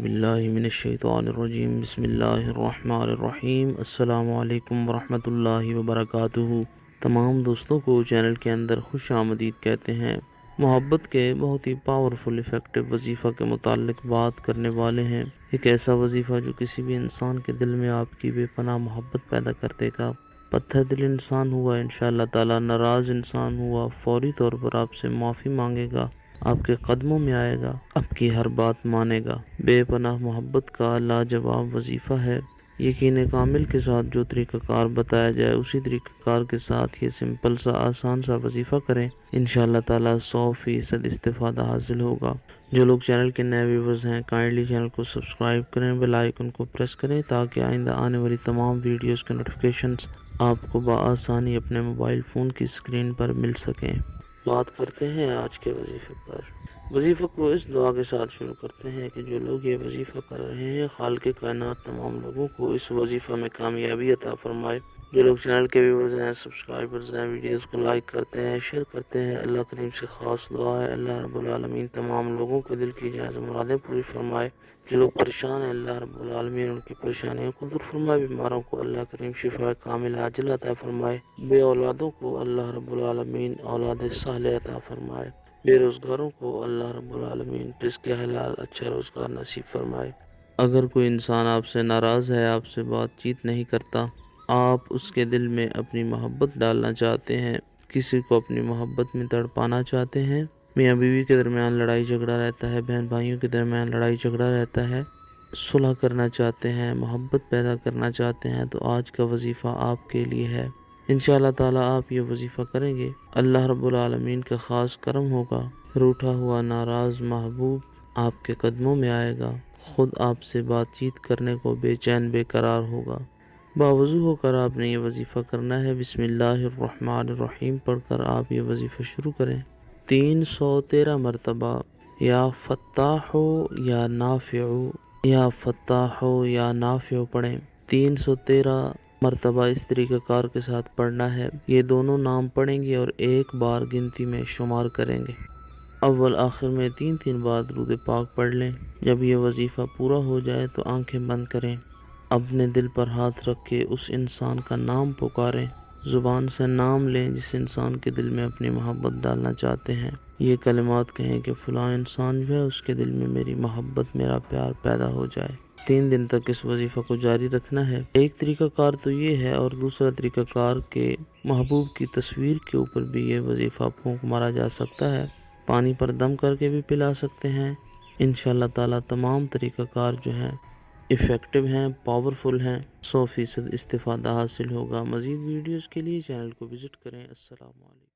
باللہ من الشیطان الرجیم بسم اللہ الرحمن الرحیم السلام علیکم ورحمۃ اللہ وبرکاتہ۔ تمام دوستوں کو چینل کے اندر خوش آمدید کہتے ہیں۔ محبت کے بہت ہی پاورفل افیکٹو وظیفہ کے متعلق بات کرنے والے ہیں۔ ایک ایسا وظیفہ جو کسی بھی انسان کے دل میں آپ کی بے پناہ محبت پیدا کر دے گا۔ پتھر دل انسان ہوا انشاءاللہ تعالی، ناراض انسان ہوا فوری طور پر آپ سے معافی مانگے گا، آپ کے قدموں میں آئے گا، آپ کی ہر بات مانے گا۔ بے پناہ محبت کا لاجواب وظیفہ ہے۔ یقین کامل کے ساتھ جو طریقہ کار بتایا جائے اسی طریقہ کار کے ساتھ یہ سمپل سا آسان سا وظیفہ کریں، انشاءاللہ تعالی 100% استفادہ حاصل ہوگا۔ جو لوگ چینل کے نئے ویورز ہیں کائنڈلی چینل کو سبسکرائب کریں، بیل آئیکن کو پریس کریں تاکہ آئندہ آنے والی تمام ویڈیوز کے نوٹیفیکیشنز آپ کو بآسانی اپنے موبائل فون کی اسکرین پر مل سکیں۔ بات کرتے ہیں آج کے وظیفے پر۔ وظیفہ کو اس دعا کے ساتھ شروع کرتے ہیں کہ جو لوگ یہ وظیفہ کر رہے ہیں خالق کائنات تمام لوگوں کو اس وظیفہ میں کامیابی عطا فرمائے۔ جو لوگ چینل کے ویورز ہیں، سبسکرائبرز ہیں، ویڈیوز کو لائک کرتے ہیں، شیئر کرتے ہیں، اللہ کریم سے خاص دعا ہے اللہ رب العالمین تمام لوگوں کے دل کی جائز مرادیں پوری فرمائے۔ جو لوگ پریشان ہیں اللہ رب العالمین ان کی پریشانیوں کو دور فرمائے، بیماروں کو اللہ کریم شفا کامل عاجل عطا فرمائے، بے اولادوں کو اللہ رب العالمین اولاد صالح عطا فرمائے، بے روزگاروں کو اللہ رب العالمین رزق حلال اچھا روزگار نصیب فرمائے۔ اگر کوئی انسان آپ سے ناراض ہے، آپ سے بات چیت نہیں کرتا، آپ اس کے دل میں اپنی محبت ڈالنا چاہتے ہیں، کسی کو اپنی محبت میں تڑپانا چاہتے ہیں، میاں بیوی کے درمیان لڑائی جھگڑا رہتا ہے، بہن بھائیوں کے درمیان لڑائی جھگڑا رہتا ہے، صلح کرنا چاہتے ہیں، محبت پیدا کرنا چاہتے ہیں، تو آج کا وظیفہ آپ کے لیے ہے۔ انشاءاللہ تعالی آپ یہ وظیفہ کریں گے، اللہ رب العالمین کا خاص کرم ہوگا، روٹھا ہوا ناراض محبوب آپ کے قدموں میں آئے گا، خود آپ سے بات چیت کرنے کو بے چین بے قرار ہوگا۔ باوضو ہو کر آپ نے یہ وظیفہ کرنا ہے۔ بسم اللہ الرحمن الرحیم پڑھ کر آپ یہ وظیفہ شروع کریں۔ 313 مرتبہ یا فتاح یا نافع، یا فتاح یا نافع پڑھیں۔ 313 مرتبہ اس طریقہ کار کے ساتھ پڑھنا ہے۔ یہ دونوں نام پڑھیں گے اور ایک بار گنتی میں شمار کریں گے۔ اول آخر میں 3 بار درود پاک پڑھ لیں۔ جب یہ وظیفہ پورا ہو جائے تو آنکھیں بند کریں، اپنے دل پر ہاتھ رکھ کے اس انسان کا نام پکاریں، زبان سے نام لیں جس انسان کے دل میں اپنی محبت ڈالنا چاہتے ہیں۔ یہ کلمات کہیں کہ فلاں انسان جو ہے اس کے دل میں میری محبت میرا پیار پیدا ہو جائے۔ 3 دن تک اس وظیفہ کو جاری رکھنا ہے۔ ایک طریقہ کار تو یہ ہے اور دوسرا طریقہ کار کے محبوب کی تصویر کے اوپر بھی یہ وظیفہ پھونک مارا جا سکتا ہے، پانی پر دم کر کے بھی پلا سکتے ہیں۔ انشاءاللہ تعالی تمام طریقہ کار جو ہیں افیکٹو ہیں، پاورفل ہیں، 100% استفادہ حاصل ہوگا۔ مزید ویڈیوز کے لیے چینل کو وزٹ کریں۔ السلام علیکم۔